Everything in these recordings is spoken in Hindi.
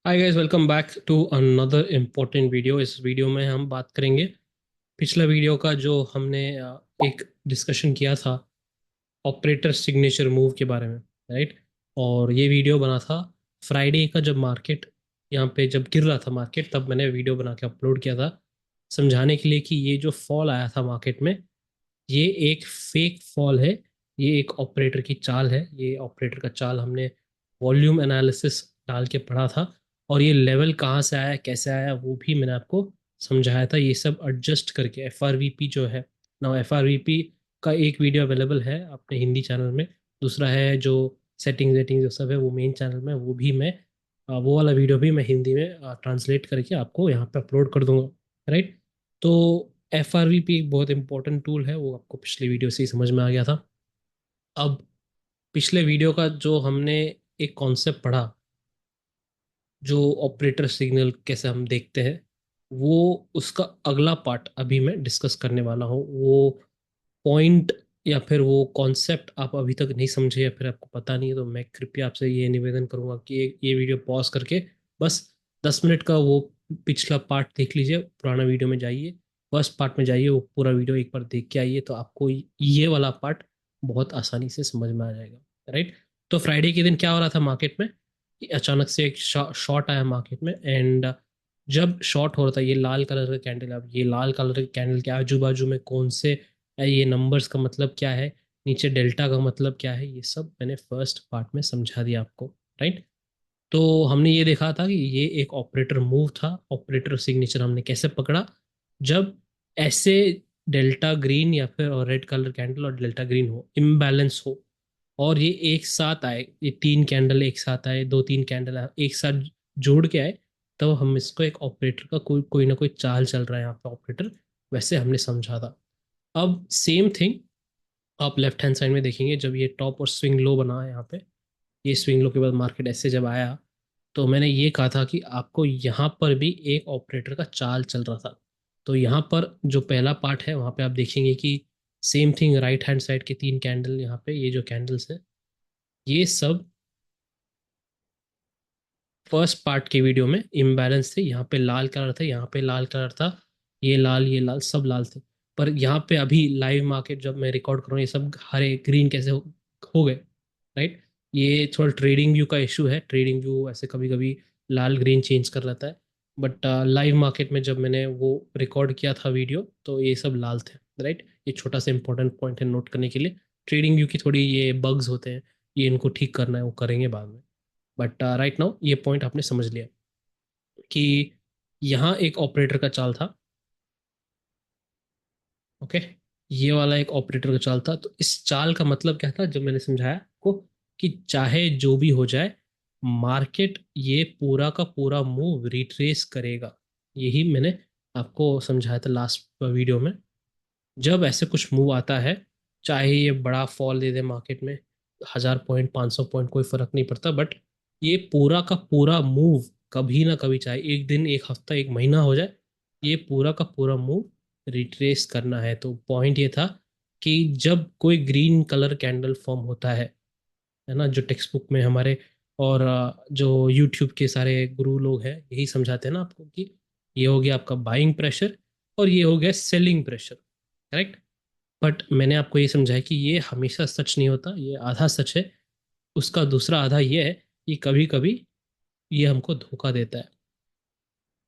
Hi guys, welcome back to another important video. इस वीडियो में हम बात करेंगे पिछला वीडियो का जो हमने एक डिस्कशन किया था ऑपरेटर सिग्नेचर मूव के बारे में, राइट। और ये वीडियो बना था फ्राइडे का, जब मार्केट यहाँ पे जब गिर रहा था मार्केट, तब मैंने वीडियो बना के अपलोड किया था समझाने के लिए कि ये जो फॉल आया था मार्केट में, ये एक फेक फॉल है। ये एक ऑपरेटर की चाल है। ये ऑपरेटर का चाल हमने वॉल्यूम एनालिसिस डाल के पढ़ा था। और ये लेवल कहाँ से आया, कैसे आया, वो भी मैंने आपको समझाया था। ये सब एडजस्ट करके एफ आर वी पी जो है ना, एफ आर वी पी का एक वीडियो अवेलेबल है अपने हिंदी चैनल में। दूसरा है जो सेटिंग वेटिंग जो सब है वो मेन चैनल में, वो भी मैं वो वाला वीडियो भी मैं हिंदी में ट्रांसलेट करके आपको यहाँ पे अपलोड कर दूंगा, राइट। तो एफ आर वी पी एक बहुत इंपॉर्टेंट टूल है, वो आपको पिछले वीडियो से ही समझ में आ गया था। अब पिछले वीडियो का जो हमने एक कॉन्सेप्ट पढ़ा, जो ऑपरेटर सिग्नल कैसे हम देखते हैं, वो उसका अगला पार्ट अभी मैं डिस्कस करने वाला हूँ। वो पॉइंट या फिर वो कॉन्सेप्ट आप अभी तक नहीं समझे या फिर आपको पता नहीं है, तो मैं कृपया आपसे ये निवेदन करूंगा कि ये वीडियो पॉज करके बस 10 मिनट का वो पिछला पार्ट देख लीजिए, पुराना वीडियो में जाइए, फर्स्ट पार्ट में जाइए, वो पूरा वीडियो एक बार देख के आइए, तो आपको ये वाला पार्ट बहुत आसानी से समझ में आ जाएगा, राइट। तो फ्राइडे के दिन क्या हो रहा था मार्केट में कि अचानक से एक शॉर्ट आया मार्केट में। एंड जब शॉर्ट हो रहा था, ये लाल कलर का कैंडल, अब ये लाल कलर के कैंडल के आजू बाजू में कौन से ये नंबर्स का मतलब क्या है, नीचे डेल्टा का मतलब क्या है, ये सब मैंने फर्स्ट पार्ट में समझा दिया आपको, राइट। तो हमने ये देखा था कि ये एक ऑपरेटर मूव था। ऑपरेटर सिग्नेचर हमने कैसे पकड़ा, जब ऐसे डेल्टा ग्रीन या फिर और रेड कलर कैंडल और डेल्टा ग्रीन हो, इम्बैलेंस हो, और ये एक साथ आए, ये तीन कैंडल एक साथ आए, दो तीन कैंडल एक साथ जोड़ के आए, तो हम इसको एक ऑपरेटर का कोई कोई ना कोई चाल चल रहा है यहाँ पे ऑपरेटर, वैसे हमने समझा था। अब सेम थिंग आप लेफ्ट हैंड साइड में देखेंगे, जब ये टॉप और स्विंग लो बना है यहाँ पे, ये स्विंग लो के बाद मार्केट ऐसे जब आया, तो मैंने ये कहा था कि आपको यहाँ पर भी एक ऑपरेटर का चाल चल रहा था। तो यहाँ पर जो पहला पार्ट है वहाँ पे आप देखेंगे कि same thing, right hand side के तीन कैंडल यहाँ पे, ये जो कैंडल्स है, ये सब फर्स्ट पार्ट के वीडियो में इम्बैलेंस थे। यहाँ पे लाल कलर था, यहाँ पे लाल कलर था, ये लाल सब लाल थे। पर यहाँ पे अभी लाइव मार्केट जब मैं रिकॉर्ड कर रहा हूँ, ये सब हरे ग्रीन कैसे हो गए, राइट। ये थोड़ा ट्रेडिंग व्यू का इशू है। ट्रेडिंग व्यू ऐसे कभी कभी लाल ग्रीन चेंज कर लेता है, बट लाइव मार्केट में जब मैंने वो रिकॉर्ड किया था वीडियो, तो ये सब लाल थे, राइट। ये छोटा सा इंपॉर्टेंट पॉइंट है नोट करने के लिए। ट्रेडिंग व्यू की थोड़ी ये बग्स होते हैं, ये इनको ठीक करना है, वो करेंगे बाद में। बट राइट नाउ ये पॉइंट आपने समझ लिया कि यहाँ एक ऑपरेटर का चाल था, ओके। ये वाला एक ऑपरेटर का चाल था। तो इस चाल का मतलब क्या था, जब मैंने समझाया आपको कि चाहे जो भी हो जाए, मार्केट ये पूरा का पूरा मूव रिट्रेस करेगा, यही मैंने आपको समझाया था लास्ट वीडियो में। जब ऐसे कुछ मूव आता है, चाहे ये बड़ा फॉल दे दे मार्केट में, 1000 पॉइंट 500 पॉइंट कोई फर्क नहीं पड़ता, बट ये पूरा का पूरा मूव कभी ना कभी, चाहे एक दिन एक हफ्ता एक महीना हो जाए, ये पूरा का पूरा मूव रिट्रेस करना है। तो पॉइंट ये था कि जब कोई ग्रीन कलर कैंडल फॉर्म होता है ना, जो टेक्स्ट बुक में हमारे और जो यूट्यूब के सारे गुरु लोग हैं यही समझाते हैं ना आपको कि ये हो गया आपका बाइंग प्रेशर और ये हो गया सेलिंग प्रेशर, करेक्ट। बट मैंने आपको ये समझाया कि ये हमेशा सच नहीं होता, ये आधा सच है। उसका दूसरा आधा ये है कि कभी कभी ये हमको धोखा देता है,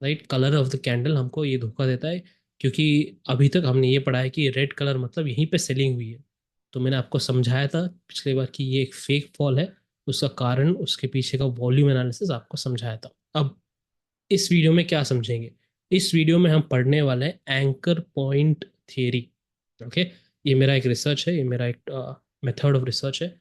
right. Colour of the candle हमको ये धोखा देता है, क्योंकि अभी तक हमने ये पढ़ा है कि रेड कलर मतलब यहीं पे सेलिंग हुई है। तो मैंने आपको समझाया था पिछली बार कि ये एक फेक फॉल है, उसका कारण उसके पीछे का वॉल्यूम एनालिसिस आपको समझाया था। अब इस वीडियो में क्या समझेंगे, इस वीडियो में हम पढ़ने वाले हैं एंकर पॉइंट थियरी, ओके। ये मेरा एक रिसर्च है, ये मेरा एक मेथड ऑफ रिसर्च है।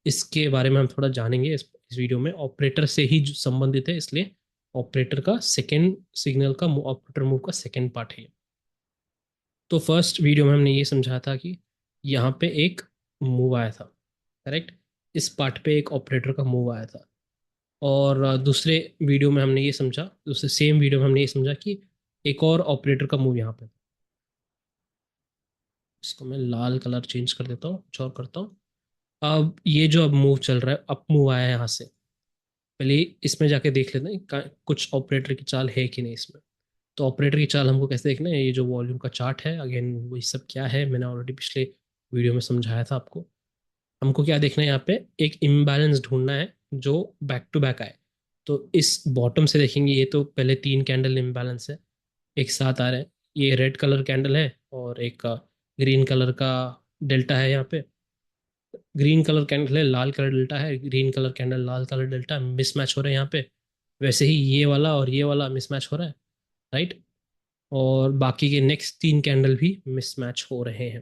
इसके बारे में हम थोड़ा जानेंगे इस वीडियो में। ऑपरेटर से ही जो संबंधित है, इसलिए ऑपरेटर का सेकेंड सिग्नल का ऑपरेटर मूव का सेकेंड पार्ट है ये। तो फर्स्ट वीडियो में हमने ये समझा था कि यहाँ पे एक मूव आया था, करेक्ट। इस पार्ट पे एक ऑपरेटर का मूव आया था। और दूसरे वीडियो में हमने ये समझा, दूसरे सेम वीडियो में हमने ये समझा कि एक और ऑपरेटर का मूव यहाँ पे। इसको मैं लाल कलर चेंज कर देता हूँ, कुछ और करता हूँ। अब ये जो अब मूव चल रहा है, अप मूव आया है यहाँ से, पहले इसमें जाके देख लेते हैं कुछ ऑपरेटर की चाल है कि नहीं इसमें। तो ऑपरेटर की चाल हमको कैसे देखना है, ये जो वॉल्यूम का चार्ट है, अगेन वही सब क्या है मैंने ऑलरेडी पिछले वीडियो में समझाया था आपको। हमको क्या देखना है, यहाँ पे एक इम्बैलेंस ढूंढना है जो बैक टू बैक आए। तो इस बॉटम से देखेंगे, ये तो पहले 3 कैंडल इम्बैलेंस है, एक साथ आ रहे हैं। ये रेड कलर कैंडल है और एक ग्रीन कलर का डेल्टा है यहाँ पे। ग्रीन कलर कैंडल है, लाल कलर डेल्टा है, ग्रीन कलर कैंडल, लाल कलर डेल्टा, मिसमैच हो रहे हैं यहाँ पे। वैसे ही ये वाला और ये वाला मिसमैच हो रहा है, राइट। और बाकी के नेक्स्ट 3 कैंडल भी मिसमैच हो रहे हैं,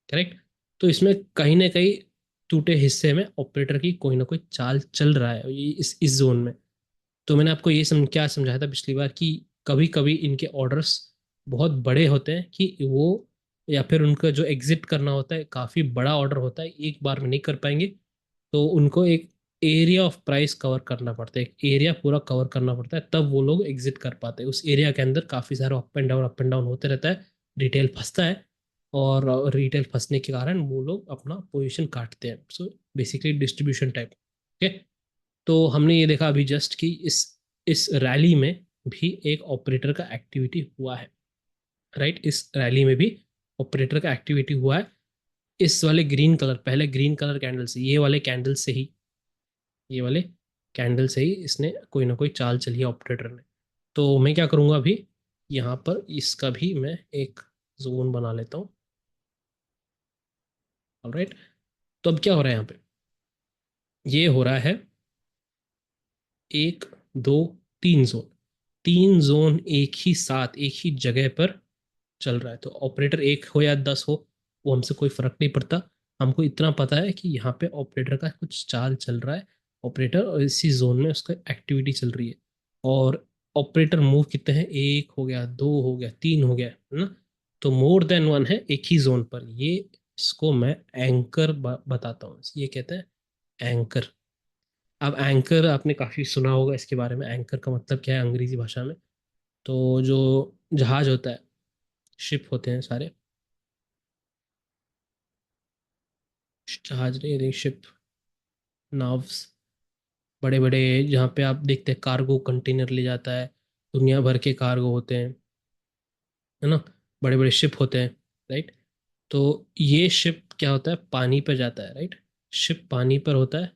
करेक्ट। तो इसमें कहीं ना कहीं टूटे हिस्से में ऑपरेटर की कोई ना कोई चाल चल रहा है, ये इस जोन में। तो मैंने आपको ये क्या समझाया था पिछली बार कि कभी कभी इनके ऑर्डर्स बहुत बड़े होते हैं कि वो, या फिर उनका जो एग्जिट करना होता है काफ़ी बड़ा ऑर्डर होता है, एक बार में नहीं कर पाएंगे। तो उनको एक एरिया ऑफ प्राइस कवर करना पड़ता है, एक एरिया पूरा कवर करना पड़ता है, तब वो लोग एग्जिट कर पाते हैं। उस एरिया के अंदर काफ़ी सारे अप एंड डाउन होते रहता है, रिटेल फंसता है, और रिटेल फंसने के कारण वो लोग अपना पोजीशन काटते हैं। So basically distribution type. Okay. तो हमने ये देखा अभी जस्ट कि इस रैली में भी एक ऑपरेटर का एक्टिविटी हुआ है, राइट। इस रैली में भी ऑपरेटर का एक्टिविटी हुआ है। इस वाले ग्रीन कलर, पहले ग्रीन कलर कैंडल से, ये वाले कैंडल से ही इसने कोई ना कोई चाल चली है ऑपरेटर ने। तो मैं क्या करूँगा अभी, यहाँ पर इसका भी मैं एक जोन बना लेता हूँ। ऑलराइट। तो अब क्या हो रहा है यहाँ पे, ये हो रहा है 1 2 3 जोन, 3 जोन एक ही साथ एक ही जगह पर चल रहा है। तो ऑपरेटर एक हो या 10 हो, वो हमसे कोई फर्क नहीं पड़ता। हमको इतना पता है कि यहाँ पे ऑपरेटर का कुछ चाल चल रहा है, ऑपरेटर और इसी जोन में उसका एक्टिविटी चल रही है। और ऑपरेटर मूव कितने हैं, 1 हो गया, 2 हो गया, 3 हो गया, है ना। तो मोर देन वन है एक ही जोन पर, ये इसको मैं एंकर बताता हूँ, ये कहते हैं एंकर। अब एंकर आपने काफी सुना होगा इसके बारे में, एंकर का मतलब क्या है अंग्रेजी भाषा में। तो जो जहाज होता है, शिप होते हैं सारे, जहाज नहीं, शिप, नाव्स, बड़े बड़े, जहाँ पे आप देखते हैं कार्गो कंटेनर ले जाता है, दुनिया भर के कार्गो होते हैं, है ना। बड़े बड़े शिप होते हैं, राइट। तो ये शिप क्या होता है, पानी पर जाता है, राइट। शिप पानी पर होता है।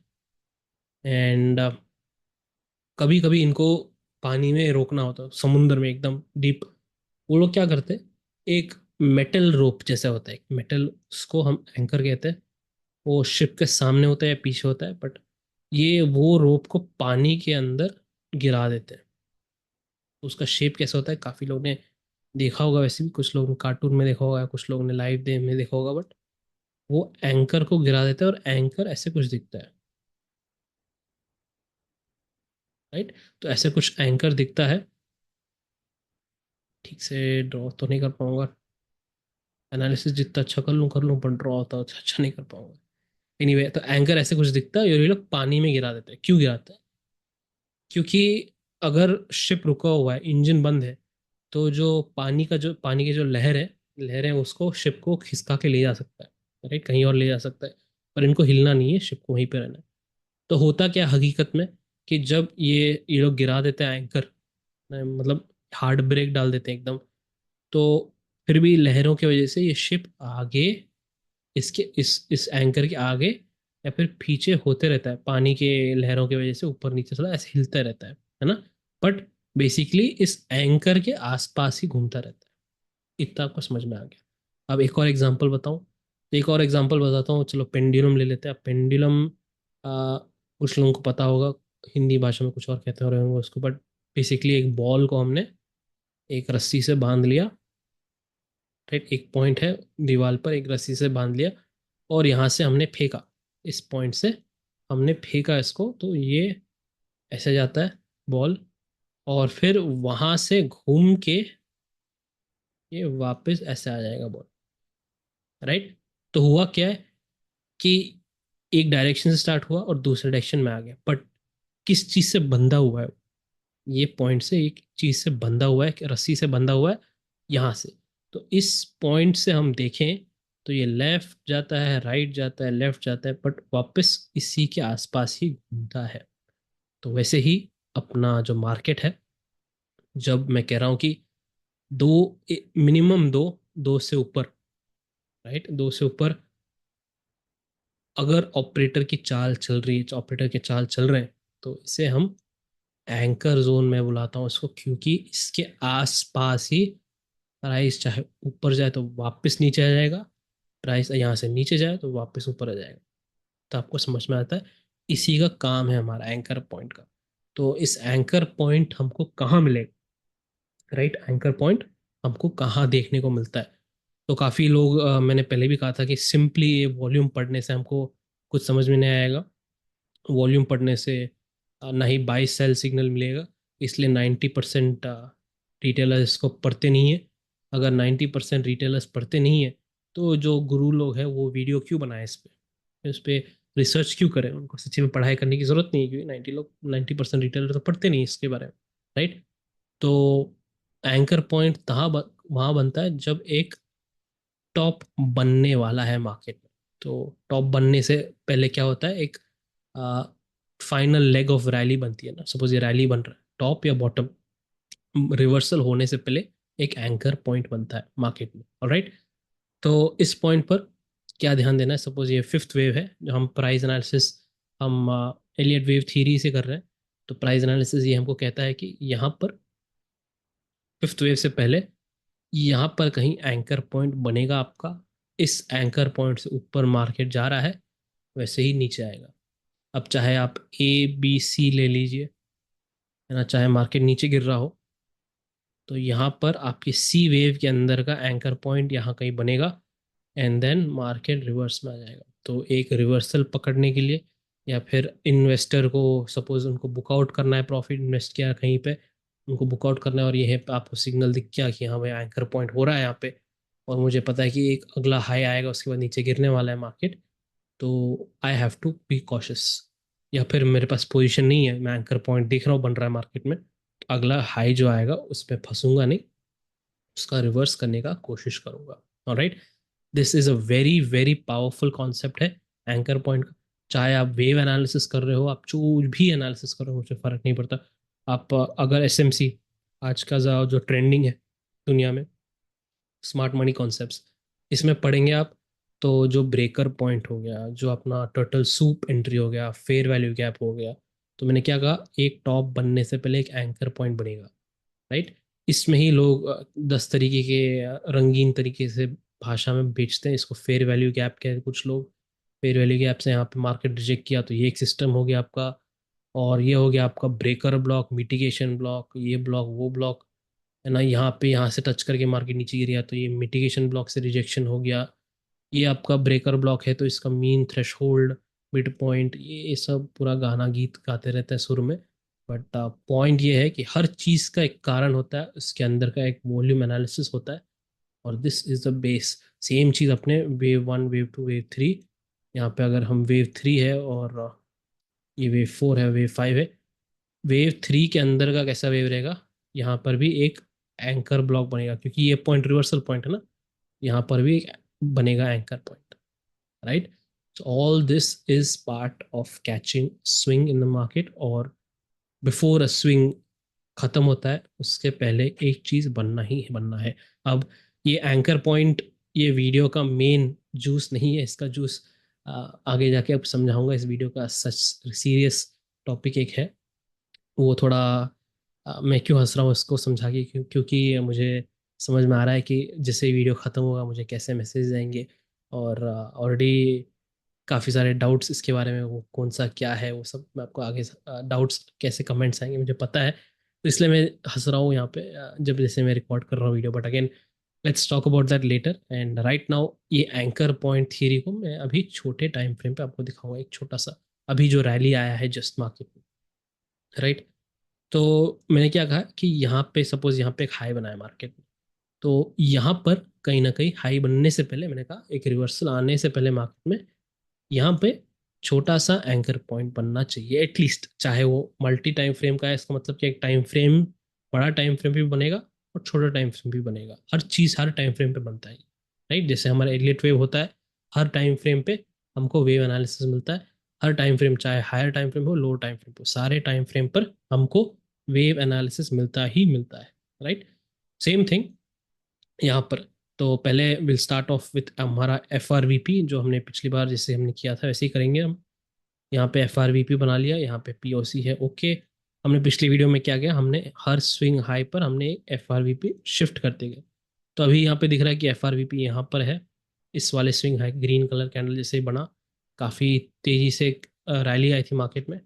एंड कभी कभी इनको पानी में रोकना होता है, समुद्र में एकदम डीप। वो लोग क्या करते हैं, एक मेटल रोप जैसा होता है, एक मेटल, उसको हम एंकर कहते हैं। वो शिप के सामने होता है या पीछे होता है, बट ये वो रोप को पानी के अंदर गिरा देते हैं। तो उसका शेप कैसा होता है, काफी लोगों ने देखा होगा, वैसे भी कुछ लोगों ने कार्टून में देखा होगा, कुछ लोगों ने लाइव डे में देखा होगा, बट वो एंकर को गिरा देता है और एंकर ऐसे कुछ दिखता है, राइट। तो ऐसे कुछ एंकर दिखता है। ठीक से ड्रॉ तो नहीं कर पाऊंगा, एनालिसिस जितना अच्छा कर लूँ पर ड्रॉ तो अच्छा नहीं कर पाऊंगा। एनीवे, तो एंकर ऐसे कुछ दिखता है और ये लोग पानी में गिरा देते हैं। क्यों गिराते हैं, क्योंकि अगर शिप रुका हुआ है, इंजन बंद है, तो जो पानी की जो लहर है उसको, शिप को खिसका के ले जा सकता है, राइट, कहीं और ले जा सकता है। पर इनको हिलना नहीं है, शिप को वहीं पे रहना है। तो होता क्या हकीकत में, कि जब ये लोग गिरा देते हैं एंकर, मतलब हार्ड ब्रेक डाल देते हैं एकदम, तो फिर भी लहरों की वजह से ये शिप आगे, इसके इस एंकर के आगे या फिर पीछे होते रहता है, पानी के लहरों की वजह से ऊपर नीचे थोड़ा ऐसे हिलता रहता है ना। बट बेसिकली इस एंकर के आसपास ही घूमता रहता है। इतना आपको समझ में आ गया। अब एक और एग्जांपल बताऊं, तो एक और एग्जांपल बताता हूँ, चलो पेंडुलम ले लेते हैं। पेंडुलम, कुछ लोगों को पता होगा, हिंदी भाषा में कुछ और कहते हो रहे होंगे उसको, बट बेसिकली एक बॉल को हमने एक रस्सी से बांध लिया, राइट। एक पॉइंट है दीवार पर, एक रस्सी से बांध लिया, और यहाँ से हमने फेंका, इस पॉइंट से हमने फेंका इसको, तो ये ऐसे जाता है बॉल, और फिर वहां से घूम के ये वापस ऐसे आ जाएगा बॉल, राइट। तो हुआ क्या है कि एक डायरेक्शन से स्टार्ट हुआ और दूसरे डायरेक्शन में आ गया, बट किस चीज से बंधा हुआ है, ये पॉइंट से एक चीज से बंधा हुआ है, रस्सी से बंधा हुआ है यहाँ से। तो इस पॉइंट से हम देखें तो ये लेफ्ट जाता है, राइट जाता है, लेफ्ट जाता है, बट वापस इसी के आसपास ही घूमता है। तो वैसे ही अपना जो मार्केट है, जब मैं कह रहा हूँ कि दो, मिनिमम दो, दो से ऊपर, राइट, दो से ऊपर अगर ऑपरेटर की चाल चल रही है, ऑपरेटर के चाल चल रहे हैं, तो इसे हम एंकर जोन में बुलाता हूँ इसको, क्योंकि इसके आसपास ही प्राइस चाहे ऊपर जाए तो वापस नीचे आ जाएगा, प्राइस यहाँ से नीचे जाए तो वापस ऊपर आ जाएगा। तो आपको समझ में आता है, इसी का काम है हमारा एंकर पॉइंट का। तो इस एंकर पॉइंट हमको कहाँ मिलेगा, राइट, एंकर पॉइंट हमको कहाँ देखने को मिलता है? तो काफ़ी लोग, मैंने पहले भी कहा था कि सिंपली ये वॉल्यूम पढ़ने से हमको कुछ समझ में नहीं आएगा। वॉल्यूम पढ़ने से ना ही बाई सेल सिग्नल मिलेगा, इसलिए 90% रिटेलर्स इसको पढ़ते नहीं है। अगर 90% रिटेलर्स पढ़ते नहीं है, तो जो गुरु लोग हैं वो वीडियो क्यों बनाए इस पे रिसर्च क्यों करें? उनको सच्ची में पढ़ाई करने की जरूरत नहीं है, क्योंकि 90% रिटेलर तो पढ़ते नहीं इसके बारे में, राइट। तो एंकर पॉइंट वहाँ बनता है जब एक टॉप बनने वाला है मार्केट में। तो टॉप बनने से पहले क्या होता है, एक फाइनल लेग ऑफ रैली बनती है ना, सपोज ये रैली बन रहा है, टॉप या बॉटम, रिवर्सल होने से पहले एक एंकर पॉइंट बनता है मार्केट में, ऑलराइट। तो इस पॉइंट पर क्या ध्यान देना है, सपोज ये फिफ्थ वेव है, जो हम प्राइस एनालिसिस, हम एलियट वेव थ्योरी से कर रहे हैं। तो प्राइस एनालिसिस ये हमको कहता है कि यहाँ पर फिफ्थ वेव से पहले यहाँ पर कहीं एंकर पॉइंट बनेगा आपका। इस एंकर पॉइंट से ऊपर मार्केट जा रहा है, वैसे ही नीचे आएगा। अब चाहे आप ABC ले लीजिए, है ना, चाहे मार्केट नीचे गिर रहा हो, तो यहाँ पर आपकी C वेव के अंदर का एंकर पॉइंट यहाँ कहीं बनेगा, एंड देन मार्केट रिवर्स में आ जाएगा। तो एक रिवर्सल पकड़ने के लिए, या फिर इन्वेस्टर को सपोज उनको बुकआउट करना है, प्रॉफिट इन्वेस्ट किया कहीं पे, उनको बुकआउट करना है, और ये है आपको सिग्नल दिख गया कि हाँ भाई एंकर पॉइंट हो रहा है यहाँ पे, और मुझे पता है कि एक अगला हाई आएगा, उसके बाद नीचे गिरने वाला है मार्केट, तो I have to be cautious. या फिर मेरे पास पोजीशन नहीं है, मैं एंकर पॉइंट देख रहा हूँ बन रहा है मार्केट में, तो अगला हाई जो आएगा उस पर फंसूंगा नहीं, उसका रिवर्स करने का कोशिश करूंगा। Alright, this is a very very powerful concept है एंकर पॉइंट का। चाहे आप वेव एनालिसिस कर रहे हो, आप जो भी एनालिसिस कर रहे हो, मुझे फर्क नहीं पड़ता। आप अगर SMC, आज का जो ट्रेंडिंग है दुनिया में, स्मार्ट मनी कॉन्सेप्ट्स, इसमें पढ़ेंगे आप, तो जो ब्रेकर पॉइंट हो गया, जो अपना टर्टल सूप एंट्री हो गया, फेयर वैल्यू गैप हो गया, तो मैंने क्या कहा, एक टॉप बनने से पहले एक एंकर पॉइंट बनेगा, राइट। इसमें ही लोग 10 तरीके के रंगीन तरीके से भाषा में बेचते हैं इसको, फेयर वैल्यू गैप कहते हैं कुछ लोग। फेयर वैल्यू गैप से यहाँ पे मार्केट रिजेक्ट किया, तो ये एक सिस्टम हो गया आपका। और ये हो गया आपका ब्रेकर ब्लॉक, मिटिगेशन ब्लॉक, ये ब्लॉक वो ब्लॉक, है ना, यहाँ पे यहाँ से टच करके मार्केट नीचे गिर गया, तो ये मिटिगेशन ब्लॉक से रिजेक्शन हो गया। ये आपका ब्रेकर ब्लॉक है, तो इसका मीन थ्रेशोल्ड, मिड पॉइंट, ये सब पूरा गाना गीत गाते रहते हैं सुर में। बट पॉइंट ये है कि हर चीज़ का एक कारण होता है, उसके अंदर का एक वॉल्यूम एनालिसिस होता है, और this is the base. Same चीज़ अपने वेव 1, वेव 2, वेव 3, यहाँ पे अगर हम वेव 3 है, और ये वेव 4 है, वेव 5 है, वेव 3 के अंदर का कैसा वेव रहेगा, यहाँ पर भी एक एंकर ब्लॉक बनेगा, क्योंकि ये पॉइंट रिवर्सल पॉइंट है ना, यहाँ पर भी एक बनेगा anchor point, right. So all this is part of catching swing in the market, और बिफोर अ स्विंग खत्म होता है उसके पहले एक चीज बनना ही बनना है। अब ये एंकर पॉइंट, ये वीडियो का मेन जूस नहीं है, इसका जूस आगे जाके अब समझाऊंगा। इस वीडियो का सच सीरियस टॉपिक एक है, वो थोड़ा मैं क्यों हंस रहा हूँ इसको समझा के, क्योंकि मुझे समझ में आ रहा है कि जैसे वीडियो ख़त्म होगा मुझे कैसे मैसेज आएंगे, और ऑलरेडी काफ़ी सारे डाउट्स इसके बारे में, वो कौन सा क्या है वो सब मैं आपको आगे, डाउट्स कैसे कमेंट्स आएंगे मुझे पता है, तो इसलिए मैं हंस रहा हूँ यहाँ पे, जब जैसे मैं रिकॉर्ड कर रहा हूँ video. But again, let's talk about that later, and right now ये एंकर पॉइंट थियरी को मैं अभी छोटे टाइम फ्रेम पे आपको दिखाऊंगा, एक छोटा सा, अभी जो रैली आया है जस्ट मार्केट में, राइट। तो मैंने क्या कहा कि यहाँ पे सपोज यहाँ पे एक हाई बना है मार्केट में, तो यहाँ पर कहीं ना कहीं हाई बनने से पहले, मैंने कहा एक रिवर्सल आने से पहले मार्केट में यहाँ पे छोटा सा एंकर पॉइंट बनना चाहिए एटलीस्ट, चाहे वो मल्टी टाइम फ्रेम का है, इसका मतलब कि एक टाइम फ्रेम, बड़ा टाइम फ्रेम भी बनेगा और छोटा टाइम फ्रेम भी बनेगा, हर चीज़ हर टाइम फ्रेम पे बनता है, राइट। जैसे हमारा एलियट वेव होता है, हर टाइम फ्रेम पे हमको वेव एनालिसिस मिलता है, हर टाइम फ्रेम, चाहे हायर टाइम फ्रेम हो, लोअर टाइम फ्रेम हो, सारे टाइम फ्रेम पर हमको वेव एनालिसिस मिलता ही मिलता है, राइट। सेम थिंग यहाँ पर। तो पहले विल स्टार्ट ऑफ विथ हमारा एफ आर वी पी, जो हमने पिछली बार जैसे हमने किया था वैसे ही करेंगे हम। यहाँ पे एफ आर वी पी बना लिया, यहाँ पे पी ओ सी है, ओके। हमने पिछली वीडियो में क्या किया, हमने हर स्विंग हाई पर हमने F R V P shift करते गए। तो अभी यहाँ पे दिख रहा है कि एफ आर वी पी यहाँ पर है, इस वाले swing high green colour candle जैसे ही बना, काफ़ी तेज़ी से रैली आई थी मार्केट में।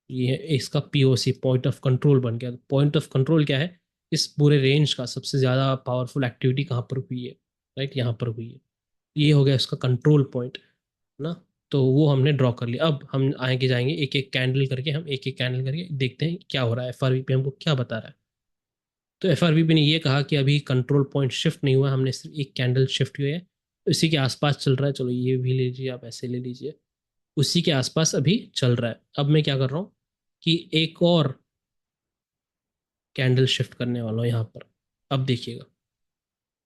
ये इसका पीओसी, पॉइंट ऑफ कंट्रोल बन गया। पॉइंट ऑफ कंट्रोल क्या है, इस पूरे रेंज का सबसे ज़्यादा पावरफुल एक्टिविटी कहाँ पर हुई है, राइट, यहाँ पर हुई है। ये हो गया इसका कंट्रोल पॉइंट ना। तो वो हमने ड्रॉ कर लिया। अब हम आगे जाएंगे, एक एक कैंडल करके, हम एक एक कैंडल करके देखते हैं क्या हो रहा है, एफ आर वी पी हमको क्या बता रहा है। तो एफ आर वी पी ने ये कहा कि अभी कंट्रोल पॉइंट शिफ्ट नहीं हुआ, हमने सिर्फ एक कैंडल शिफ्ट हुई है, इसी के आसपास चल रहा है। चलो ये भी ले लीजिए, आप ऐसे ले लीजिए, उसी के आसपास अभी चल रहा है। अब मैं क्या कर रहा हूँ कि एक और कैंडल शिफ्ट करने वाला हूँ यहाँ पर। अब देखिएगा,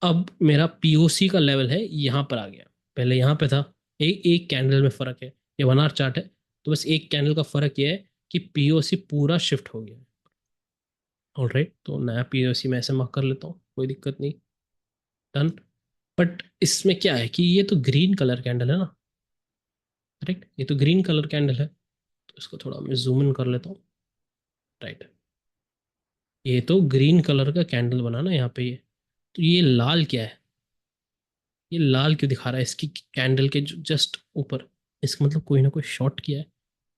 अब मेरा पीओसी का लेवल है यहाँ पर आ गया, पहले यहाँ पे था। एक एक कैंडल में फर्क है, ये 1 आवर चार्ट है, तो बस एक कैंडल का फर्क ये है कि पीओसी पूरा शिफ्ट हो गया। ऑलराइट, तो नया पीओसी मैं ऐसे मार्क कर लेता हूँ, कोई दिक्कत नहीं, डन। बट इसमें क्या है कि ये तो ग्रीन कलर कैंडल है ना, करेक्ट, ये तो ग्रीन कलर कैंडल है। तो इसको थोड़ा मैं जूम इन कर लेता हूँ, राइट। ये तो ग्रीन कलर का कैंडल बना ना यहाँ पे, ये तो ये लाल क्या है, ये लाल क्यों दिखा रहा है इसकी कैंडल के जस्ट ऊपर, इसका मतलब कोई ना कोई शॉर्ट किया है।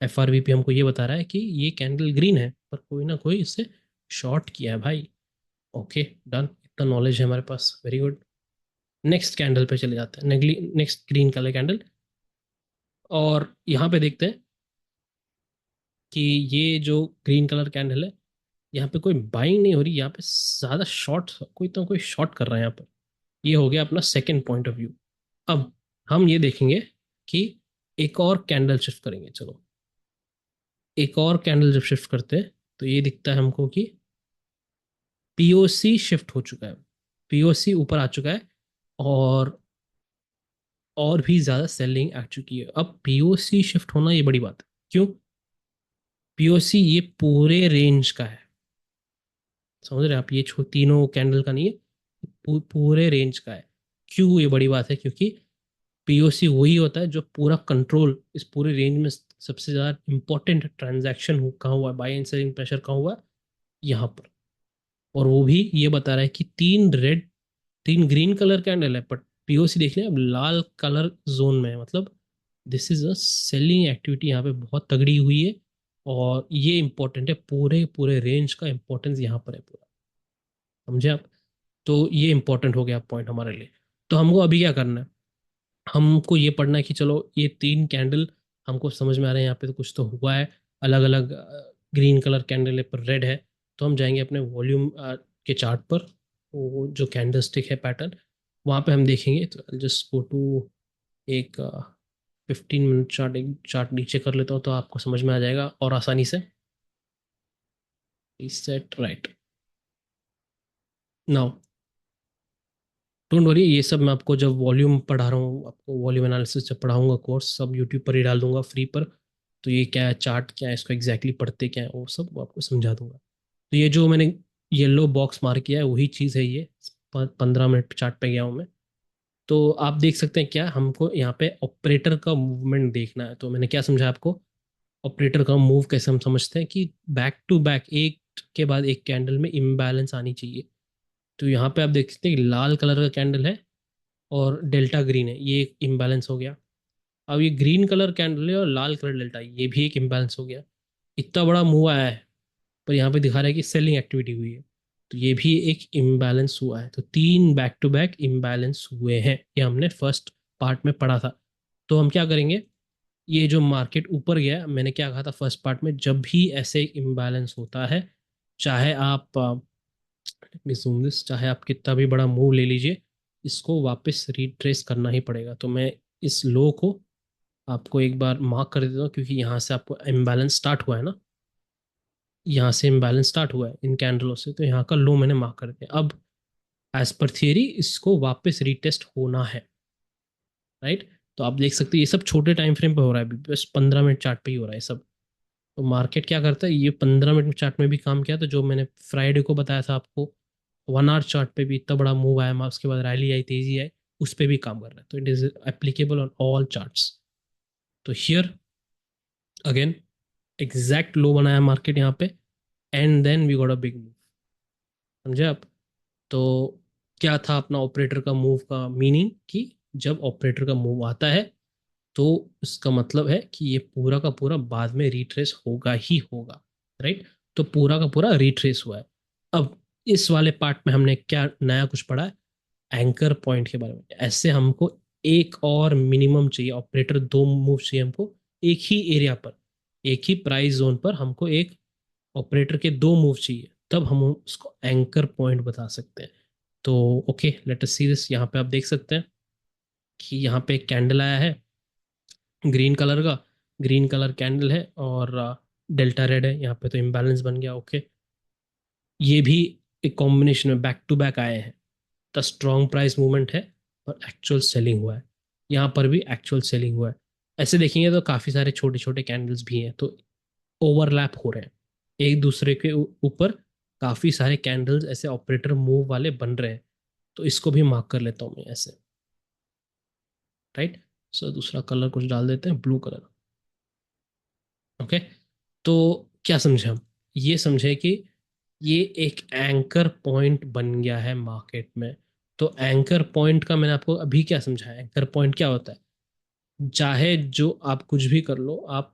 एफ आर वी पी हमको ये बता रहा है कि ये कैंडल ग्रीन है पर कोई ना कोई इससे शॉर्ट किया है भाई। ओके, डन, इतना नॉलेज है हमारे पास, वेरी गुड। नेक्स्ट कैंडल पे चले जाते हैं, नेक्स्ट ग्रीन कलर कैंडल। और यहाँ पे देखते हैं कि ये जो ग्रीन कलर कैंडल है, यहाँ पे कोई बाइंग नहीं हो रही, यहाँ पे ज़्यादा शॉर्ट, कोई तो कोई शॉर्ट कर रहा है यहाँ पर। ये हो गया अपना सेकेंड पॉइंट ऑफ व्यू। अब हम ये देखेंगे कि एक और कैंडल शिफ्ट करेंगे। चलो, एक और कैंडल जब शिफ्ट करते हैं तो ये दिखता है हमको कि पीओसी शिफ्ट हो चुका है, पीओसी ऊपर आ चुका है, और और भी ज़्यादा सेलिंग आ चुकी है। अब पीओसी शिफ्ट होना ये बड़ी बात है, क्यों? पीओसी ये पूरे रेंज का है, समझ रहे हैं आप, ये तीनों कैंडल का नहीं है, पूरे रेंज का है। क्यों ये बड़ी बात है? क्योंकि पीओसी वही होता है जो पूरा कंट्रोल इस पूरे रेंज में, सबसे ज़्यादा इंपॉर्टेंट ट्रांजैक्शन हो कहाँ हुआ है, बाय एंड सेलिंग प्रेशर कहाँ हुआ है, यहाँ पर। और वो भी ये बता रहा है कि तीन ग्रीन कलर कैंडल है, बट पीओसी देख लें अब लाल कलर जोन में है, मतलब this is a selling activity यहाँ पे बहुत तगड़ी हुई है। और ये इंपॉर्टेंट है, पूरे पूरे रेंज का इंपॉर्टेंस यहाँ पर है पूरा, समझे आप? तो ये इंपॉर्टेंट हो गया पॉइंट हमारे लिए। तो हमको अभी क्या करना है, हमको ये पढ़ना है कि चलो ये तीन कैंडल हमको समझ में आ रहे हैं, यहाँ पे तो कुछ तो हुआ है, अलग अलग ग्रीन कलर कैंडल है पर रेड है। तो हम जाएंगे अपने वॉल्यूम के चार्ट पर, वो जो कैंडल स्टिक है पैटर्न, वहाँ पे हम देखेंगे। तो जस्ट गो टू एक 15 मिनट चार्ट, एक चार्ट नीचे कर लेता हूँ तो आपको समझ में आ जाएगा और आसानी से। Set right now, don't worry, ये सब मैं आपको जब वॉल्यूम पढ़ा रहा हूँ, आपको वॉल्यूम एनालिसिस जब पढ़ाऊंगा कोर्स, सब यूट्यूब पर ही डाल दूंगा फ्री पर। तो ये क्या है, चार्ट क्या है, इसको एग्जैक्टली पढ़ते क्या है, वो सब वो आपको समझा दूंगा। तो ये जो मैंने येलो बॉक्स मार्क किया है वही चीज़ है ये। 15 मिनट चार्ट पे गया हूँ मैं। तो आप देख सकते हैं क्या, हमको यहाँ पे ऑपरेटर का मूवमेंट देखना है। तो मैंने क्या समझा आपको, ऑपरेटर का मूव कैसे हम समझते हैं कि बैक टू बैक, एक के बाद एक कैंडल में इम्बैलेंस आनी चाहिए। तो यहाँ पे आप देख सकते हैं कि लाल कलर का कैंडल है और डेल्टा ग्रीन है, ये एक इम्बैलेंस हो गया। अब ये ग्रीन कलर कैंडल है और लाल कलर डेल्टा, ये भी एक इम्बैलेंस हो गया। इतना बड़ा मूव आया है, पर यहाँ पे दिखा रहा है कि सेलिंग एक्टिविटी हुई है, तो ये भी एक इम्बैलेंस हुआ है। तो तीन बैक टू बैक इम्बैलेंस हुए हैं, ये हमने फर्स्ट पार्ट में पढ़ा था। तो हम क्या करेंगे, ये जो मार्केट ऊपर गया, मैंने क्या कहा था फर्स्ट पार्ट में, जब भी ऐसे इम्बैलेंस होता है, चाहे आप zoom this, चाहे आप कितना भी बड़ा मूव ले लीजिए, इसको वापस रिट्रेस करना ही पड़ेगा। तो मैं इस लो को आपको एक बार मार्क कर देता हूँ, क्योंकि यहाँ से आपको इम्बैलेंस स्टार्ट हुआ है ना, यहाँ से इम्बैलेंस स्टार्ट हुआ है इन कैंडलों से, तो यहाँ का लो मैंने मार्क कर दिया। अब एज पर थियरी इसको वापस रीटेस्ट होना है, राइट। तो आप देख सकते हैं ये सब छोटे टाइम फ्रेम पे हो रहा है, अभी बस 15 मिनट चार्ट पे ही हो रहा है सब। तो मार्केट क्या करता है, ये 15 मिनट चार्ट में भी काम किया, तो जो मैंने फ्राइडे को बताया था आपको 1 आवर चार्ट पे भी इतना बड़ा मूव आया, उसके बाद रैली आई, तेजी आई, उस पर भी काम कर रहा है। तो it is applicable on all charts. तो हियर अगेन एग्जैक्ट लो बनाया मार्केट यहाँ पे, and then we got a big move. समझे आप? तो क्या था अपना ऑपरेटर का मूव का मीनिंग, कि जब ऑपरेटर का मूव आता है तो इसका मतलब है कि ये पूरा का पूरा बाद में रिट्रेस होगा ही होगा। राइट? तो पूरा का पूरा रिट्रेस हुआ है। अब इस वाले पार्ट में हमने क्या नया कुछ पढ़ा है, एंकर पॉइंट के बारे में। ऐसे हमको एक और मिनिमम चाहिए ऑपरेटर, दो मूव चाहिए हमको एक ही एरिया पर, एक ही प्राइस जोन पर हमको एक ऑपरेटर के दो मूव चाहिए, तब हम उसको एंकर पॉइंट बता सकते हैं। तो okay, let us see this. यहाँ पे आप देख सकते हैं कि यहाँ पे एक कैंडल आया है ग्रीन कलर का, ग्रीन कलर कैंडल है, और डेल्टा रेड है यहाँ पे, तो इम्बैलेंस बन गया। ओके, ये भी एक कॉम्बिनेशन में बैक टू बैक आए हैं, तो स्ट्रॉन्ग प्राइस मूवमेंट है और एक्चुअल सेलिंग हुआ है। यहाँ पर भी एक्चुअल सेलिंग हुआ है। ऐसे देखेंगे तो काफ़ी सारे छोटे छोटे कैंडल्स भी हैं, तो ओवरलैप हो रहे हैं एक दूसरे के ऊपर। काफ़ी सारे कैंडल्स ऐसे ऑपरेटर मूव वाले बन रहे हैं, तो इसको भी मार्क कर लेता हूँ मैं ऐसे। राइट? सो दूसरा कलर कुछ डाल देते हैं, ब्लू कलर। ओके, तो क्या समझे हम, ये समझे कि ये एक एंकर पॉइंट बन गया है मार्केट में। तो एंकर पॉइंट का मैंने आपको अभी क्या समझाया, एंकर पॉइंट क्या होता है, चाहे जो आप कुछ भी कर लो, आप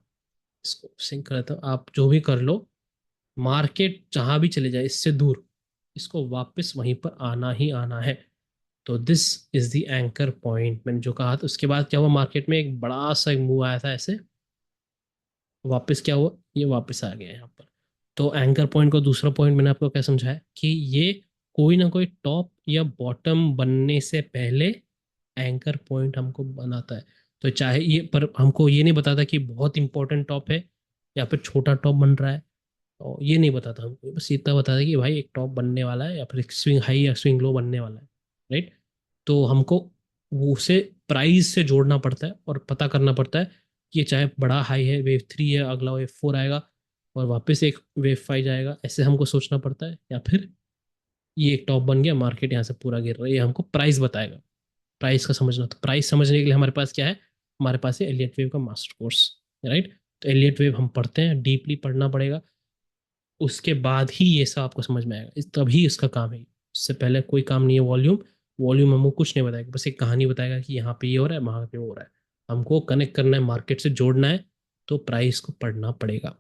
इसको सिंक करता हूँ, आप जो भी कर लो, मार्केट जहां भी चले जाए इससे दूर, इसको वापस वहीं पर आना ही आना है। तो this is the anchor point, मैंने जो कहा था। उसके बाद क्या हुआ, मार्केट में एक बड़ा सा एक मूव आया था ऐसे, वापस क्या हुआ, ये वापस आ गया यहाँ पर। तो एंकर पॉइंट को दूसरा पॉइंट मैंने आपको क्या समझाया, कि ये कोई ना कोई टॉप या बॉटम बनने से पहले एंकर पॉइंट हमको बनाता है। तो चाहे ये, पर हमको ये नहीं बताता कि बहुत इंपॉर्टेंट टॉप है या फिर छोटा टॉप बन रहा है, और ये नहीं बताता हमको, बस इतना बताता है कि भाई एक टॉप बनने वाला है या फिर एक स्विंग हाई या स्विंग लो बनने वाला है। राइट? तो हमको वो उसे प्राइस से जोड़ना पड़ता है और पता करना पड़ता है कि ये चाहे बड़ा हाई है, वेव 3 है, अगला वेव 4 आएगा और वापस एक वेव 5 जाएगा, ऐसे हमको सोचना पड़ता है, या फिर ये एक टॉप बन गया, मार्केट यहाँ से पूरा गिर रहा है, ये हमको प्राइस बताएगा। प्राइस का समझना, तो प्राइस समझने के लिए हमारे पास क्या है, हमारे पास है एलियट वेव का मास्टर कोर्स। राइट? तो एलियट वेव हम पढ़ते हैं, डीपली पढ़ना पड़ेगा, उसके बाद ही ये सब आपको समझ में आएगा, तभी इसका काम है। उससे पहले कोई काम नहीं है। वॉल्यूम, वॉल्यूम हमको कुछ नहीं बताएगा, बस एक कहानी बताएगा कि यहाँ पे ये हो रहा है, वहाँ पे वो हो रहा है। हमको कनेक्ट करना है, मार्केट से जोड़ना है, तो प्राइस को पढ़ना पड़ेगा।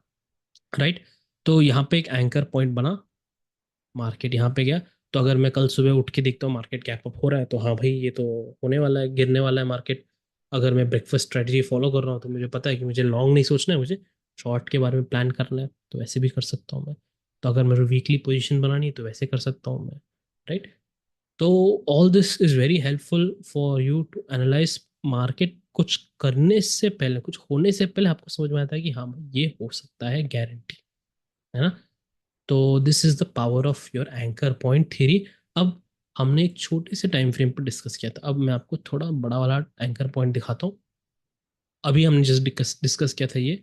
राइट? तो यहाँ पे एक एंकर पॉइंट बना, मार्केट यहाँ पे गया, तो अगर मैं कल सुबह उठ के देखता हूँ मार्केट कैप अप हो रहा है, तो हाँ भाई ये तो होने वाला है, गिरने वाला है मार्केट। अगर मैं ब्रेकफास्ट स्ट्रेटजी फॉलो कर रहा हूँ तो मुझे पता है कि मुझे लॉन्ग नहीं सोचना है, मुझे शॉर्ट के बारे में प्लान करना है, तो वैसे भी कर सकता हूँ मैं। तो अगर मेरे वीकली पोजीशन बनानी है तो वैसे कर सकता हूँ मैं। राइट? तो all this is very helpful for you to analyze market. कुछ करने से पहले, कुछ होने से पहले आपको समझ में आता है कि हाँ भाई ये हो सकता है, गारंटी है ना। तो this is the power of your anchor point theory. अब हमने एक छोटे से टाइम फ्रेम पर डिस्कस किया था, अब मैं आपको थोड़ा बड़ा वाला एंकर पॉइंट दिखाता हूँ। अभी हमने जस्ट डिस्कस किया था ये,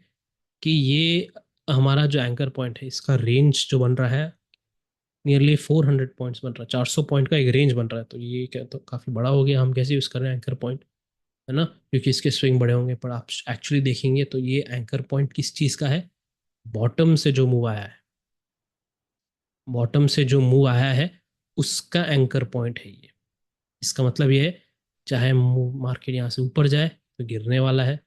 कि ये हमारा जो एंकर पॉइंट है, इसका रेंज जो बन रहा है नियरली 400 पॉइंट्स बन रहा है, 400 पॉइंट का एक रेंज बन रहा है। तो ये क्या, तो काफ़ी बड़ा हो गया। हम कैसे यूज़ कर रहे हैं एंकर पॉइंट, है ना, क्योंकि इसके स्विंग बड़े होंगे, पर आप एक्चुअली देखेंगे तो ये एंकर पॉइंट किस चीज़ का है, बॉटम से जो मूव आया है, बॉटम से जो मूव आया है उसका एंकर पॉइंट है ये। इसका मतलब ये है, चाहे मार्केट यहाँ से ऊपर जाए तो गिरने वाला है,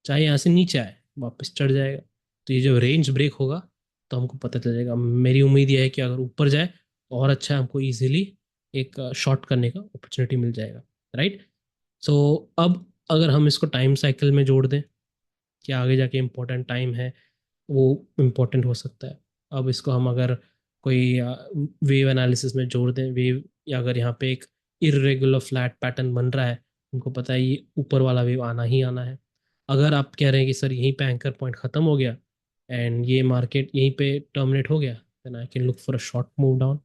चाहे यहाँ से नीचे आए वापस चढ़ जाएगा। तो ये जब रेंज ब्रेक होगा तो हमको पता चल जाएगा। मेरी उम्मीद ये है कि अगर ऊपर जाए तो और अच्छा, हमको इजीली एक शॉर्ट करने का अपॉर्चुनिटी मिल जाएगा। राइट? सो अब अगर हम इसको टाइम साइकिल में जोड़ दें, कि आगे जाके इम्पोर्टेंट टाइम है, वो इम्पोर्टेंट हो सकता है। अब इसको हम अगर कोई वेव एनालिसिस में जोड़ दें, वेव, या अगर यहाँ पे एक इरेगुलर फ्लैट पैटर्न बन रहा है, उनको पता है ये ऊपर वाला वेव आना ही आना है। अगर आप कह रहे हैं कि सर यहीं पे एंकर पॉइंट ख़त्म हो गया एंड ये मार्केट यहीं पे टर्मिनेट हो गया, then I can look for a short move down.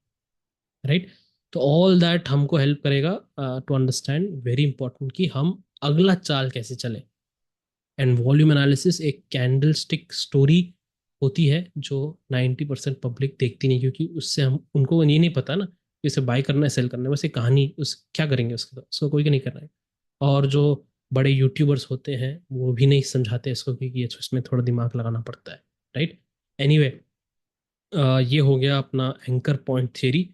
Right? तो ऑल दैट हमको हेल्प करेगा टू अंडरस्टैंड, वेरी इंपॉर्टेंट, कि हम अगला चाल कैसे चले। एंड वॉल्यूम एनालिसिस एक कैंडल स्टिक स्टोरी होती है जो 90% पब्लिक देखती नहीं, क्योंकि उससे हम उनको ये नहीं पता ना कि उसे बाय करना है सेल करना है, बस एक कहानी उस क्या करेंगे उसके साथ, उसको कोई नहीं करना है। और जो बड़े यूट्यूबर्स होते हैं वो भी नहीं समझाते इसको कि ये इसमें थोड़ा दिमाग लगाना पड़ता है, राइट। एनीवे, ये हो गया अपना एंकर पॉइंट थियरी।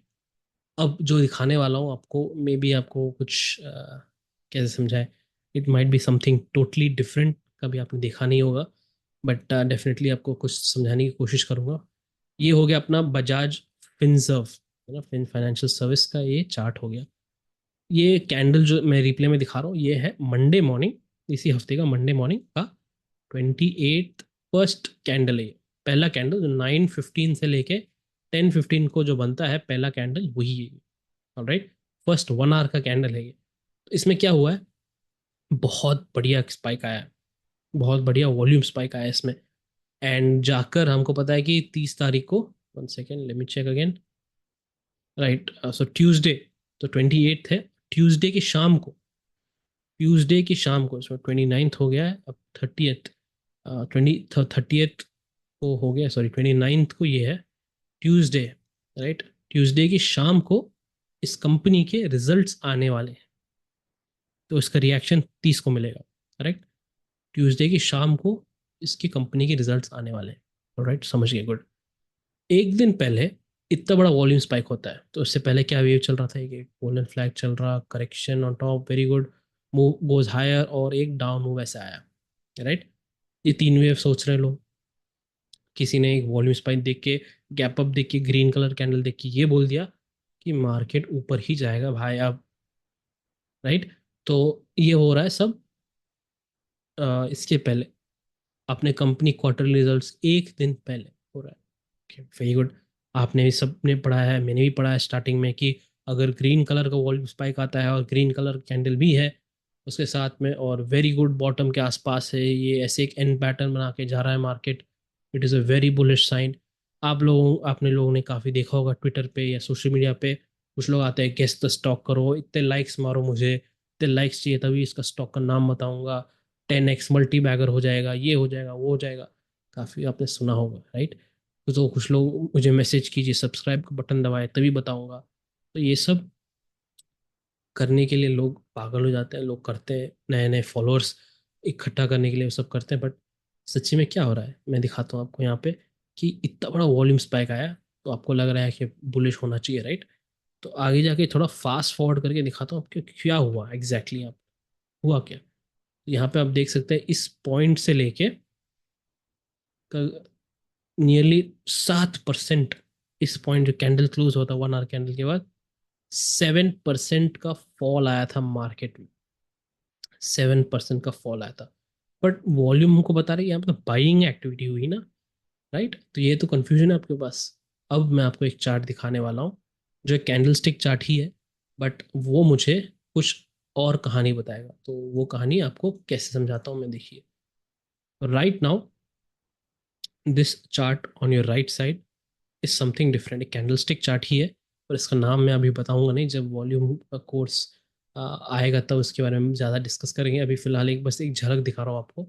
अब जो दिखाने वाला हूँ आपको, मे बी आपको कुछ कैसे समझाए, it might be something totally different, कभी आपने देखा नहीं होगा, बट डेफिनेटली आपको कुछ समझाने की कोशिश करूँगा। ये हो गया अपना बजाज फिनसर्व, है ना, फाइनेंशियल सर्विस का ये चार्ट हो गया। ये कैंडल जो मैं रिप्ले में दिखा रहा हूँ ये है मंडे मॉर्निंग, इसी हफ्ते का मंडे मॉर्निंग का 28 फर्स्ट कैंडल है ये। पहला कैंडल जो 9:15 से लेके 10:15 को जो बनता है पहला कैंडल वही है। ऑलराइट, फर्स्ट 1 आवर का कैंडल है ये। तो इसमें क्या हुआ है, बहुत बढ़िया स्पाइक आया है, बहुत बढ़िया वॉल्यूम स्पाइक आया है इसमें। एंड जाकर हमको पता है कि 30 तारीख को, 1 second let me check again, right, so Tuesday, तो 28 है, ट्यूसडे की शाम को, ट्यूसडे की शाम को, इसमें 29th हो गया है, अब 30th, 30th को हो गया, सॉरी 29th को ये है ट्यूसडे, राइट। ट्यूसडे की शाम को इस कंपनी के रिजल्ट्स आने वाले हैं, तो इसका रिएक्शन 30 को मिलेगा, राइट। ट्यूसडे की शाम को इसकी कंपनी के रिजल्ट्स आने वाले हैं, राइट, समझ गए, गुड। एक दिन पहले इतना बड़ा वॉल्यूम स्पाइक होता है, तो उससे पहले क्या वेव चल रहा था, एक गोल्डन फ्लैग चल रहा, correction on top, very good, move goes higher, और एक डाउन मूव ऐसे आया, राइट। ये 3 वेव सोच रहे लोग। किसी ने एक वॉल्यूम स्पाइक देख के, गैप अप देख के, ग्रीन कलर कैंडल देख के ये बोल दिया कि मार्केट ऊपर ही जाएगा भाई अब, राइट। तो ये हो रहा है सब इसके पहले, अपने कंपनी क्वार्टरली रिजल्ट्स एक दिन पहले हो रहा है, वेरी गुड। आपने भी, सबने पढ़ा है, मैंने भी पढ़ा है स्टार्टिंग में कि अगर ग्रीन कलर का वॉल्यूम स्पाइक आता है और ग्रीन कलर कैंडल भी है उसके साथ में, और वेरी गुड बॉटम के आसपास है, ये ऐसे एक एन पैटर्न बना के जा रहा है market, it is a very bullish sign. आपने लोगों ने काफ़ी देखा होगा ट्विटर पे या सोशल मीडिया पे, कुछ लोग आते हैं गेस द स्टॉक करो, इतने लाइक्स मारो मुझे, इतने लाइक्स चाहिए तभी इसका स्टॉक का नाम बताऊंगा, 10x मल्टी बैगर हो जाएगा, ये हो जाएगा, वो हो जाएगा, काफ़ी आपने सुना होगा, राइट। तो कुछ लोग मुझे मैसेज कीजिए, सब्सक्राइब का बटन दबाए तभी बताऊंगा। तो ये सब करने के लिए लोग पागल हो जाते हैं, लोग करते हैं, नए नए फॉलोअर्स इकट्ठा करने के लिए वो सब करते हैं, बट सच्ची में क्या हो रहा है मैं दिखाता हूँ आपको यहाँ पे, कि इतना बड़ा वॉल्यूम स्पाइक आया, तो आपको लग रहा है कि बुलिश होना चाहिए, राइट। तो आगे जाके थोड़ा फास्ट फॉरवर्ड करके दिखाता हूँ आपको क्या हुआ एग्जैक्टली, आप हुआ क्या। यहाँ पे आप देख सकते हैं इस पॉइंट से लेके नियरली 7%, इस पॉइंट जो कैंडल क्लोज होता 1 आवर कैंडल के बाद 7% का फॉल आया था मार्केट में, 7% का फॉल आया था। बट वॉल्यूम हमको बता रही है यहाँ पे तो बाइंग एक्टिविटी हुई ना, राइट। तो ये तो कंफ्यूजन है आपके पास। अब मैं आपको एक चार्ट दिखाने वाला हूँ जो एक कैंडल स्टिक चार्ट ही है, बट वो मुझे कुछ और कहानी बताएगा, तो वो कहानी आपको कैसे समझाता हूँ मैं, देखिए। Right now this chart on your right side is something different, एक कैंडल स्टिक चार्ट ही है, पर इसका नाम मैं अभी बताऊंगा नहीं, जब वॉल्यूम का कोर्स आएगा तब उसके बारे में ज़्यादा डिस्कस करेंगे। अभी फिलहाल एक बस एक झलक दिखा रहा हूँ आपको।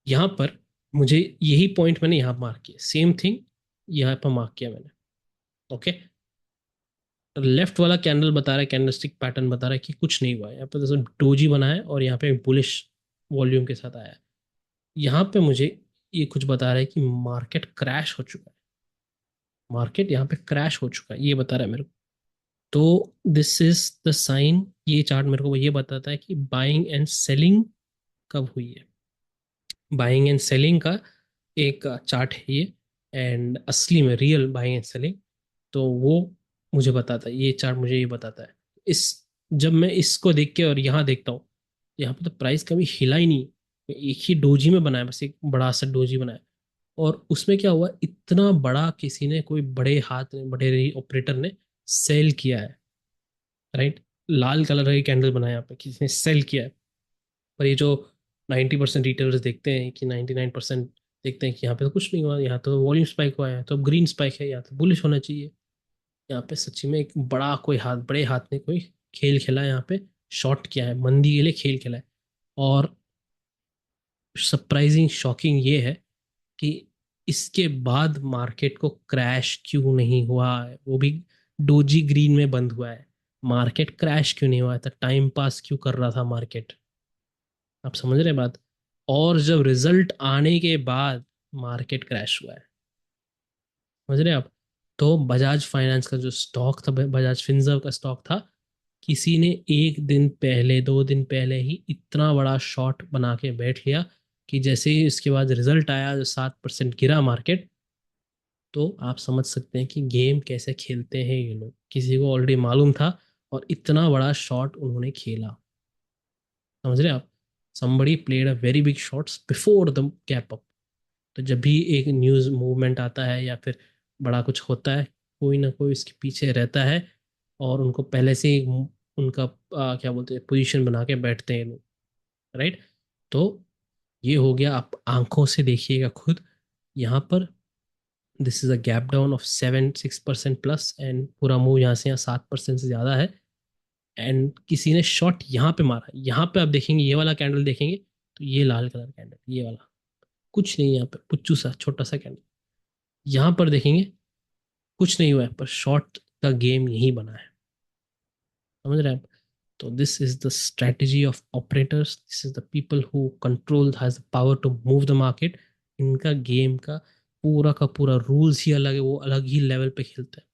यहाँ पर मुझे यही पॉइंट मैंने यहाँ मार्क किया, सेम थिंग यहाँ पर मार्क किया मैंने, ओके। लेफ्ट वाला कैंडल बता रहा है, कैंडल स्टिक पैटर्न बता रहा है कि कुछ नहीं हुआ है, यहाँ पे जैसे डोजी बना है और यहाँ पे बुलिश वॉल्यूम के साथ आया है। यहाँ पे मुझे ये कुछ बता रहा है कि मार्केट क्रैश हो चुका है, मार्केट यहाँ पे क्रैश हो चुका है, ये बता रहा है मेरे को। तो दिस इज द साइन, ये चार्ट मेरे को ये बताता है कि बाइंग एंड सेलिंग कब हुई है, बाइंग एंड सेलिंग का एक चार्ट है ये, एंड असली में रियल बाइंग एंड सेलिंग, तो वो मुझे बताता है, ये चार्ट मुझे ये बताता है। इस जब मैं इसको देख के और यहाँ देखता हूँ, यहाँ पे तो प्राइस कभी हिला ही नहीं, एक ही डोजी में बनाया, बस एक बड़ा सा डोजी बनाया, और उसमें क्या हुआ, इतना बड़ा किसी ने, कोई बड़े हाथ ने, बड़े ऑपरेटर ने सेल किया है, राइट। लाल कलर का कैंडल बनाया यहाँ पे किसी ने सेल किया है। पर ये जो 90% रिटेलर्स देखते हैं कि 99% देखते हैं कि यहाँ पे तो कुछ नहीं हुआ, यहाँ तो वॉल्यूम स्पाइक हुआ है, तो अब ग्रीन स्पाइक है, यहाँ तो बुलिश होना चाहिए। यहाँ पे सच्ची में एक बड़ा कोई हाथ, बड़े हाथ ने कोई खेल खेला है यहाँ पे, शॉर्ट किया है, मंदी के लिए खेल खेला है। और सरप्राइजिंग शॉकिंग ये है कि इसके बाद मार्केट को क्रैश क्यों नहीं हुआ है, वो भी डोजी ग्रीन में बंद हुआ है। मार्केट क्रैश क्यों नहीं हुआ था, टाइम पास क्यों कर रहा था मार्केट, आप समझ रहे बात। और जब रिजल्ट आने के बाद मार्केट क्रैश हुआ है, समझ रहे आप। तो बजाज फाइनेंस का जो स्टॉक था, बजाज फिंसर्व का स्टॉक था, किसी ने एक दिन पहले, 2 दिन पहले ही इतना बड़ा शॉट बना के बैठ लिया कि जैसे ही इसके बाद रिजल्ट आया, जो 7% गिरा मार्केट, तो आप समझ सकते हैं कि गेम कैसे खेलते हैं ये लोग। किसी को ऑलरेडी मालूम था और इतना बड़ा शॉट उन्होंने खेला, समझ रहे हैं आप। somebody played a very big shots before the gap up। तो जब भी एक न्यूज़ मूवमेंट आता है या फिर बड़ा कुछ होता है, कोई ना कोई इसके पीछे रहता है और उनको पहले से ही उनका क्या बोलते हैं, पोजीशन बना के बैठते हैं लोग, राइट। तो ये हो गया, आप आंखों से देखिएगा खुद। यहाँ पर this is a gap down of 7-6% plus, and पूरा मूव यहाँ से यहाँ 7% से ज़्यादा है। एंड किसी ने शॉट यहाँ पे मारा, यहाँ पे आप देखेंगे, ये वाला कैंडल देखेंगे तो ये लाल कलर कैंडल, ये वाला कुछ नहीं, यहाँ पे पुच्चू सा छोटा सा कैंडल। यहाँ पर देखेंगे कुछ नहीं हुआ है, पर शॉर्ट का गेम यही बना है, समझ रहे हैं आप। तो this is the strategy of operators, this is the people who control has the power to move the market. इनका गेम का पूरा रूल्स ही अलग है, वो अलग ही लेवल पे खेलते हैं।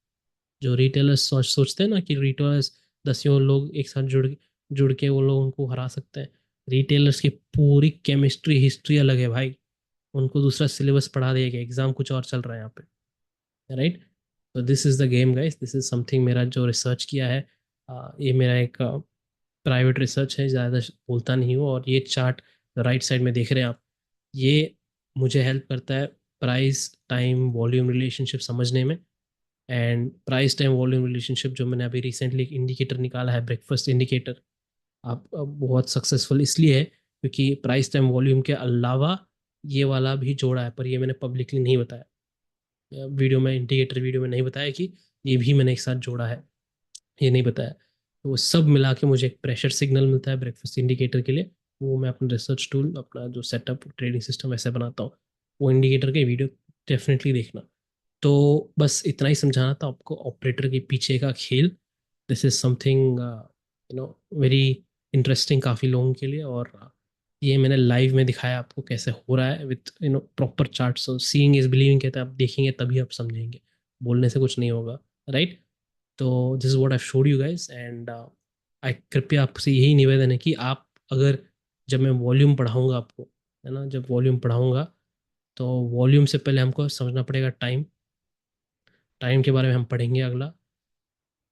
जो रिटेलर्स सोचते हैं ना कि रिटेलर्स 10 लोग एक साथ जुड़ के वो लोग उनको हरा सकते हैं, रिटेलर्स की पूरी केमिस्ट्री हिस्ट्री अलग है भाई। उनको दूसरा सिलेबस पढ़ा दिया गया, एग्जाम कुछ और चल रहा है यहाँ पे, राइट। तो this is the game guys, this is something मेरा जो रिसर्च किया है। ये मेरा एक प्राइवेट रिसर्च है, ज़्यादा बोलता नहीं हूँ। और ये चार्ट राइट साइड में देख रहे हैं आप, ये मुझे हेल्प करता है प्राइस टाइम वॉल्यूम रिलेशनशिप समझने में। And price time volume relationship जो मैंने अभी रिसेंटली एक इंडिकेटर निकाला है, ब्रेकफास्ट इंडिकेटर, आप बहुत सक्सेसफुल इसलिए है क्योंकि प्राइस टाइम वॉल्यूम के अलावा ये वाला भी जोड़ा है, पर ये मैंने पब्लिकली नहीं बताया, वीडियो में, इंडिकेटर वीडियो में नहीं बताया कि ये भी मैंने एक साथ जोड़ा है, ये नहीं बताया। तो वो सब मिला के मुझे एक प्रेशर सिग्नल मिलता है ब्रेकफास्ट इंडिकेटर के लिए। वो मैं अपना रिसर्च टूल, अपना जो सेटअप ट्रेडिंग सिस्टम ऐसे बनाता हूँ, वो इंडिकेटर के वीडियो डेफिनेटली देखना। तो बस इतना ही समझाना था आपको, ऑपरेटर के पीछे का खेल। This is something very interesting काफ़ी लोगों के लिए। और ये मैंने लाइव में दिखाया आपको कैसे हो रहा है with proper charts. So seeing is believing कहते हैं, आप देखेंगे तभी आप समझेंगे, बोलने से कुछ नहीं होगा, राइट। तो this is what I showed you guys. And I कृपया आपसे यही निवेदन है कि आप अगर, जब मैं वॉल्यूम पढ़ाऊंगा आपको, है ना, जब वॉल्यूम पढ़ाऊंगा तो वॉल्यूम से पहले हमको समझना पड़ेगा टाइम, टाइम के बारे में हम पढ़ेंगे अगला।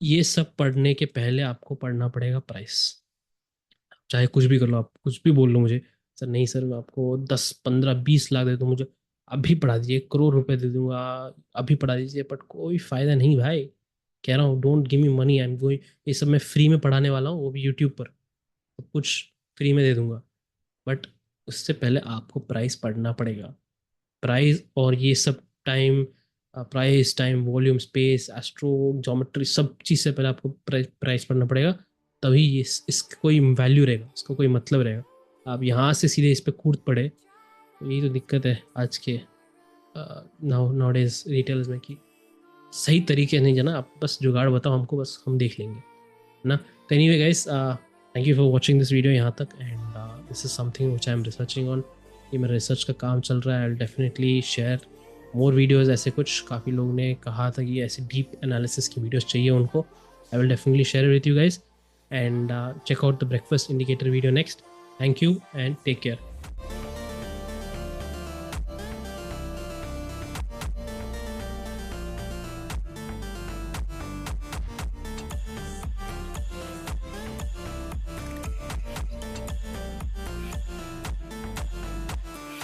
ये सब पढ़ने के पहले आपको पढ़ना पड़ेगा प्राइस। चाहे कुछ भी कर लो, आप कुछ भी बोल लो मुझे, सर नहीं सर मैं आपको 10-15-20 लाख दे दूँ, मुझे अभी पढ़ा दीजिए, 1 करोड़ रुपए दे दूंगा, अभी पढ़ा दीजिए, बट कोई फायदा नहीं भाई। कह रहा हूँ don't give me money, I am going, ये सब मैं फ्री में पढ़ाने वाला हूँ, वो भी यूट्यूब पर, सब कुछ फ्री में दे दूंगा। बट उससे पहले आपको प्राइस पढ़ना पड़ेगा, प्राइस और ये सब time, price time volume space astro geometry, सब चीज़ से पहले आपको प्राइस पढ़ना पड़ेगा। तभी ये इसका कोई वैल्यू रहेगा, इसका कोई मतलब रहेगा। आप यहाँ से सीधे इस पे कूद पड़े, तो यही तो दिक्कत है आज के नाउ डेज रिटेल्स में, कि सही तरीके नहीं जाना। आप बस जुगाड़ बताओ हमको, बस हम देख लेंगे, है ना। तो anyway guys, thank you for watching this video यहाँ तक। And this is something which I am researching on, ये मेरा रिसर्च का काम चल रहा है। आई will definitely share more videos ऐसे। कुछ काफ़ी लोगों ने कहा था कि ऐसे डीप एनालिसिस की वीडियोज़ चाहिए उनको, I will definitely share with you guys. And check out the breakfast indicator video next. Thank you and take care.